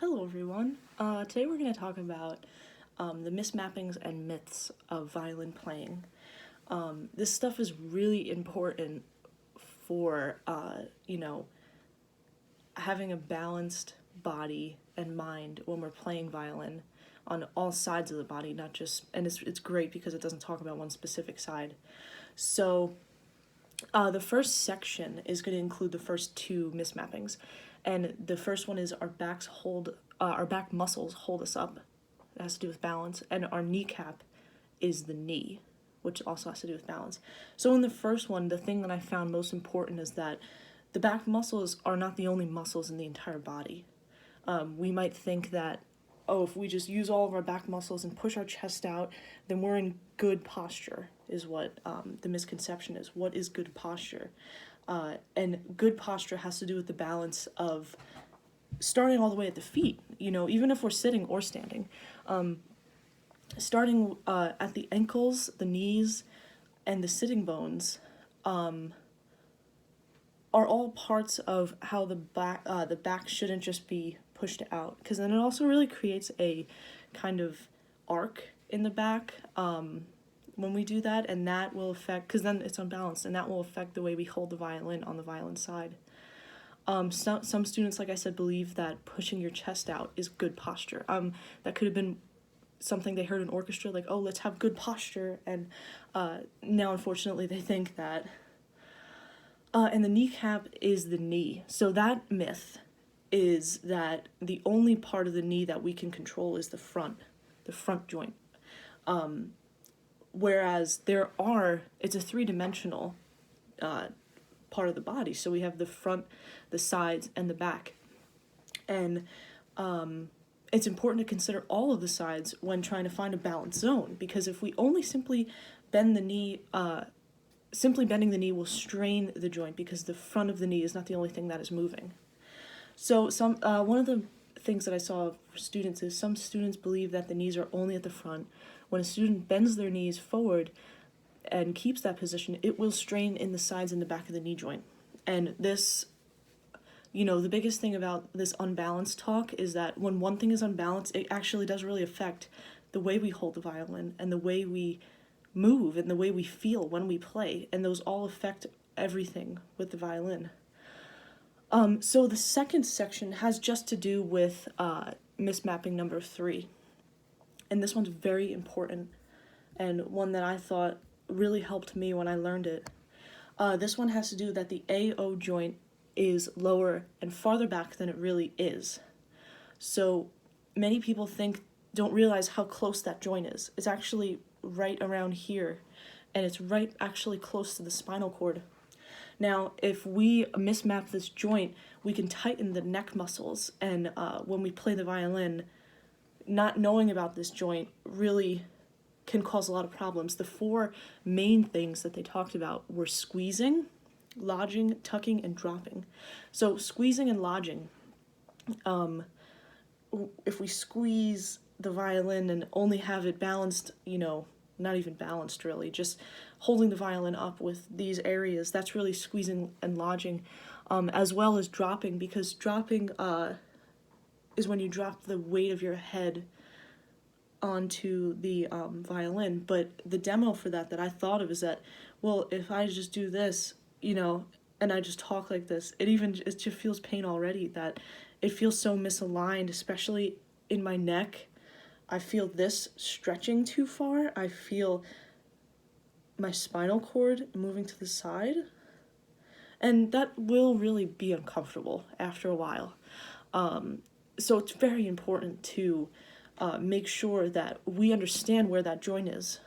Hello everyone. Today we're going to talk about the mismappings and myths of violin playing. This stuff is really important for, having a balanced body and mind when we're playing violin on all sides of the body, not just, and it's great because it doesn't talk about one specific side. So the first section is going to include the first two mismappings, and the first one is our back muscles hold us up. It has to do with balance, and our kneecap is the knee, which also has to do with balance. So in the first one, the thing that I found most important is that the back muscles are not the only muscles in the entire body. We might think that, oh, if we just use all of our back muscles and push our chest out, then we're in good posture, is what the misconception is. What is good posture? And good posture has to do with the balance of starting all the way at the feet, even if we're sitting or standing. Starting at the ankles, the knees, and the sitting bones are all parts of how the back shouldn't just be pushed out, because then it also really creates a kind of arc in the back when we do that, and that will affect, because then it's unbalanced, and that will affect the way we hold the violin on the violin side. Some students, like I said, believe that pushing your chest out is good posture. That could have been something they heard in orchestra, like, oh, let's have good posture, and now unfortunately they think that. And the kneecap is the knee. So that myth is that the only part of the knee that we can control is the front joint. Whereas it's a three-dimensional part of the body. So we have the front, the sides, and the back. And it's important to consider all of the sides when trying to find a balanced zone, because if we only simply bend the knee, simply bending the knee will strain the joint, because the front of the knee is not the only thing that is moving. So one of the things that I saw for students is some students believe that the knees are only at the front. When a student bends their knees forward and keeps that position, it will strain in the sides and the back of the knee joint. And this, the biggest thing about this unbalanced talk is that when one thing is unbalanced, it actually does really affect the way we hold the violin and the way we move and the way we feel when we play, and those all affect everything with the violin. So the second section has just to do with mismapping number 3, and this one's very important and one that I thought really helped me when I learned it. This one has to do that the AO joint is lower and farther back than it really is. So many people don't realize how close that joint is. It's actually right around here, and it's right actually close to the spinal cord. Now, if we mismap this joint, we can tighten the neck muscles, and when we play the violin, not knowing about this joint really can cause a lot of problems. The 4 main things that they talked about were squeezing, lodging, tucking, and dropping. So squeezing and lodging, if we squeeze the violin and only have it balanced, not even balanced really, just holding the violin up with these areas, that's really squeezing and lodging, as well as dropping, because dropping is when you drop the weight of your head onto the violin. But the demo for that I thought of is that, well, if I just do this, and I just talk like this, it just feels pain already, that it feels so misaligned, especially in my neck. I feel this stretching too far. I feel my spinal cord moving to the side, and that will really be uncomfortable after a while. So it's very important to make sure that we understand where that joint is.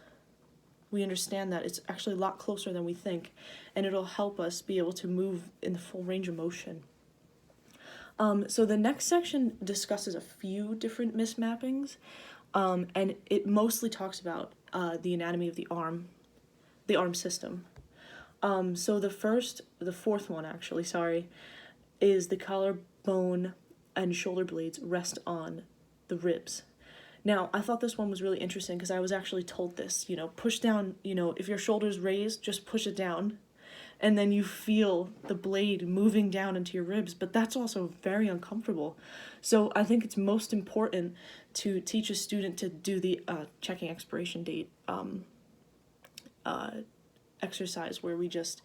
We understand that it's actually a lot closer than we think, and it'll help us be able to move in the full range of motion. So the next section discusses a few different mismappings, and it mostly talks about the anatomy of the arm system. So the fourth one actually, is the collarbone and shoulder blades rest on the ribs. Now, I thought this one was really interesting because I was actually told this, push down, if your shoulder's raised, just push it down. and then you feel the blade moving down into your ribs, but that's also very uncomfortable. So I think it's most important to teach a student to do the checking expiration date exercise, where we just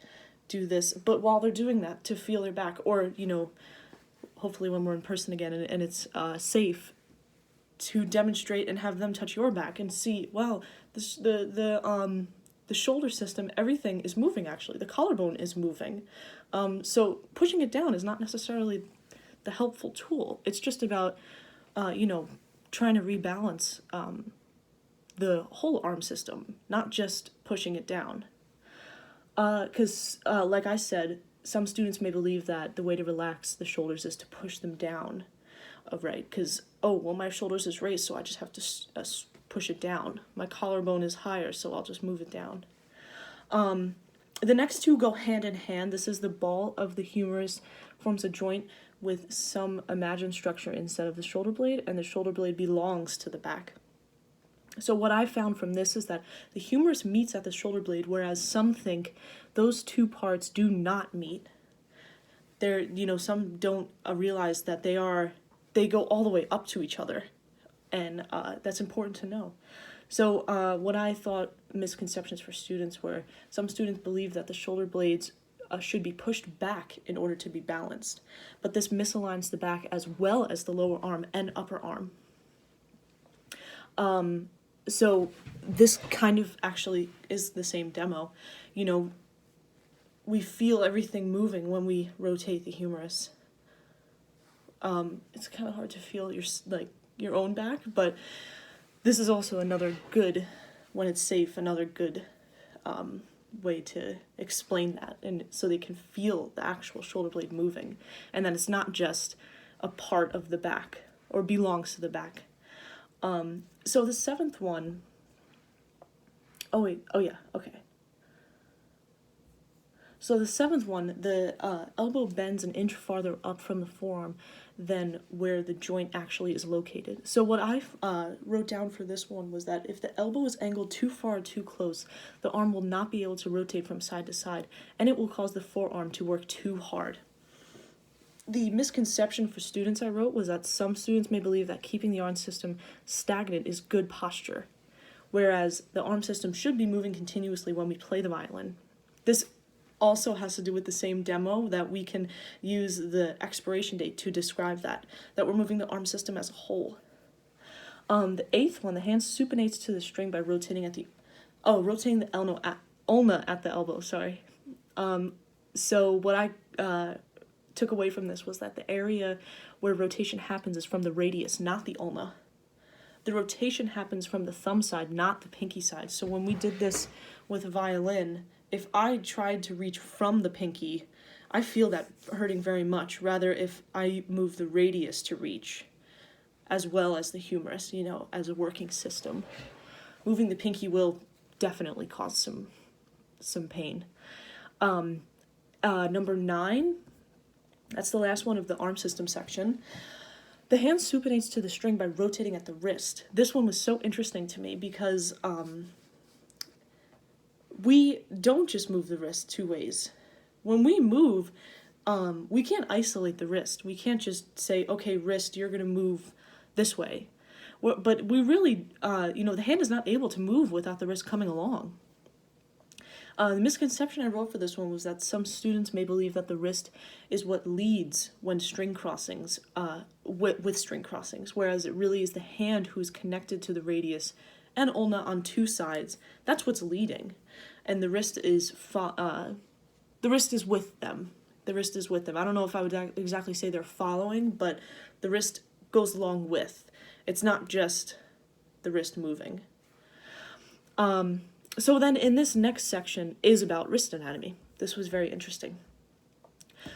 do this, but while they're doing that, to feel their back, or, hopefully when we're in person again and it's safe, to demonstrate and have them touch your back and see, wow, the shoulder system, everything is moving. Actually, the collarbone is moving. So pushing it down is not necessarily the helpful tool. It's just about trying to rebalance the whole arm system, not just pushing it down. Because like I said, some students may believe that the way to relax the shoulders is to push them down, right? Because, my shoulders is raised, so I just have to push it down. My collarbone is higher, so I'll just move it down. The next two go hand in hand. This is the ball of the humerus forms a joint with some imagined structure instead of the shoulder blade, and the shoulder blade belongs to the back. So what I found from this is that the humerus meets at the shoulder blade, whereas some think those two parts do not meet. Some don't realize that they go all the way up to each other, and that's important to know. So what I thought misconceptions for students were, some students believe that the shoulder blades should be pushed back in order to be balanced, but this misaligns the back as well as the lower arm and upper arm. So this kind of actually is the same demo. We feel everything moving when we rotate the humerus. It's kind of hard to feel your own back, but this is also another good, when it's safe, another good way to explain that, and so they can feel the actual shoulder blade moving, and that it's not just a part of the back or belongs to the back. So the seventh one, So the seventh one, the elbow bends an inch farther up from the forearm than where the joint actually is located. So what I wrote down for this one was that if the elbow is angled too far or too close, the arm will not be able to rotate from side to side, and it will cause the forearm to work too hard. The misconception for students I wrote was that some students may believe that keeping the arm system stagnant is good posture, whereas the arm system should be moving continuously when we play the violin. This also has to do with the same demo, that we can use the expiration date to describe that we're moving the arm system as a whole. The eighth one, the hand supinates to the string by rotating the ulna at the elbow, sorry. So what I took away from this was that the area where rotation happens is from the radius, not the ulna. The rotation happens from the thumb side, not the pinky side. So when we did this with a violin, if I tried to reach from the pinky, I feel that hurting very much. Rather, if I move the radius to reach, as well as the humerus, as a working system, moving the pinky will definitely cause some pain. Number 9, that's the last one of the arm system section. The hand supinates to the string by rotating at the wrist. This one was so interesting to me because we don't just move the wrist two ways. When we move, we can't isolate the wrist. We can't just say, okay, wrist, you're going to move this way. But we really, the hand is not able to move without the wrist coming along. The misconception I wrote for this one was that some students may believe that the wrist is what leads when string crossings, with string crossings, whereas it really is the hand who's connected to the radius and ulna on two sides. That's what's leading, and the wrist is with them. The wrist is with them. I don't know if I would exactly say they're following, but the wrist goes along with. It's not just the wrist moving. So then in this next section is about wrist anatomy. This was very interesting.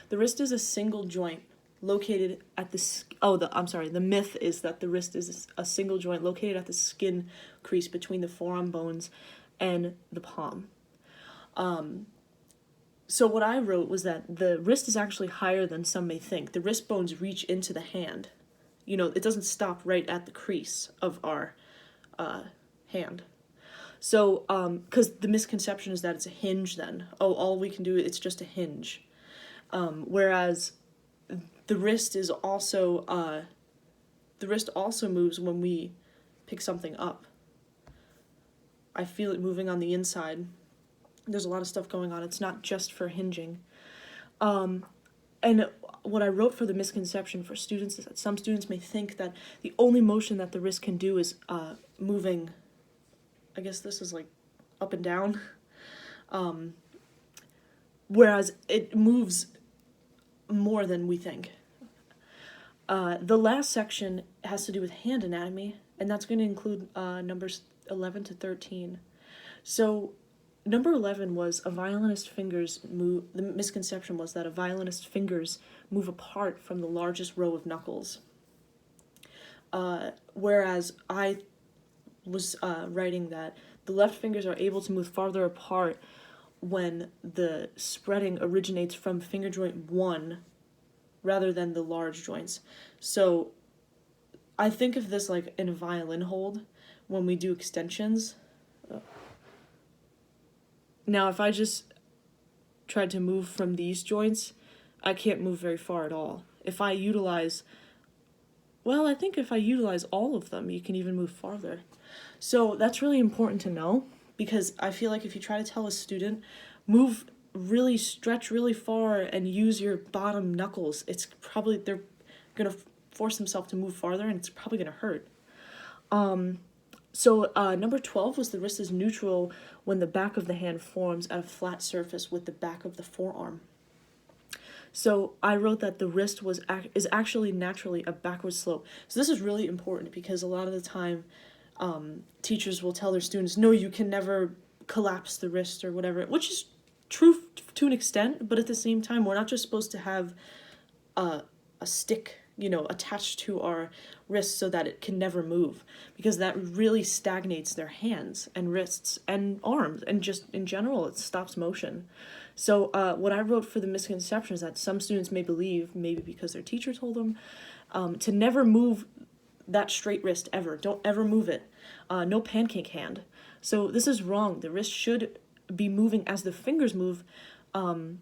The wrist is a single joint located at the myth is that the wrist is a single joint located at the skin crease between the forearm bones and the palm. So what I wrote was that the wrist is actually higher than some may think. The wrist bones reach into the hand. It doesn't stop right at the crease of our hand. So, because the misconception is that it's a hinge then. Oh, all we can do, it's just a hinge. Whereas the wrist is also, the wrist also moves when we pick something up. I feel it moving on the inside. There's a lot of stuff going on. It's not just for hinging. And what I wrote for the misconception for students is that some students may think that the only motion that the wrist can do is moving, I guess this is like up and down, whereas it moves more than we think. The last section has to do with hand anatomy, and that's going to include numbers 11 to 13. So number 11 was a violinist's fingers move. The misconception was that a violinist's fingers move apart from the largest row of knuckles. Whereas I was writing that the left fingers are able to move farther apart when the spreading originates from finger joint 1 rather than the large joints. So I think of this like in a violin hold when we do extensions. Now, if I just tried to move from these joints, I can't move very far at all. If I utilize all of them, you can even move farther. So that's really important to know, because I feel like if you try to tell a student, stretch really far and use your bottom knuckles, they're going to force themselves to move farther, and it's probably going to hurt. So number 12 was the wrist is neutral when the back of the hand forms at a flat surface with the back of the forearm. So I wrote that the wrist is actually naturally a backward slope. So this is really important because a lot of the time teachers will tell their students, no, you can never collapse the wrist or whatever, which is true to an extent, but at the same time, we're not just supposed to have a stick, attached to our wrist so that it can never move, because that really stagnates their hands and wrists and arms, and just in general, it stops motion. So what I wrote for the misconception is that some students may believe, maybe because their teacher told them, to never move that straight wrist ever. Don't ever move it. No pancake hand. So this is wrong. The wrist should be moving as the fingers move, and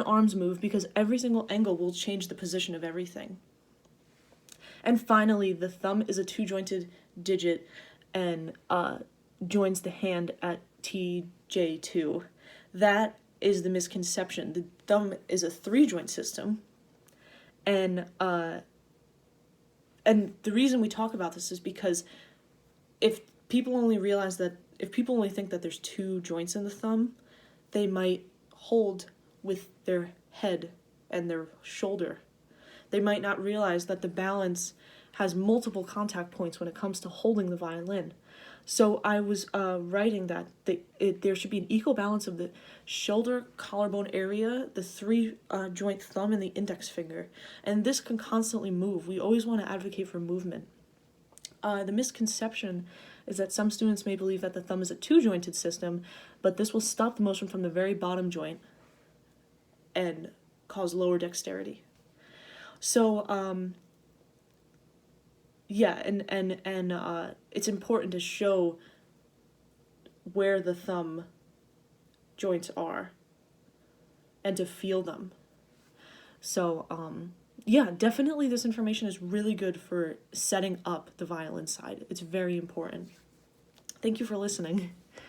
arms move, because every single angle will change the position of everything. And finally, the thumb is a two-jointed digit and joins the hand at TJ2. That is the misconception. The thumb is a three-joint system, and the reason we talk about this is because if people only think that there's two joints in the thumb, they might hold with their head and their shoulder. They might not realize that the balance has multiple contact points when it comes to holding the violin. So I was writing that there should be an equal balance of the shoulder, collarbone area, the three-joint thumb, and the index finger. And this can constantly move. We always want to advocate for movement. The misconception is that some students may believe that the thumb is a two-jointed system, but this will stop the motion from the very bottom joint and cause lower dexterity. So, it's important to show where the thumb joints are and to feel them. So, definitely this information is really good for setting up the violin side. It's very important. Thank you for listening.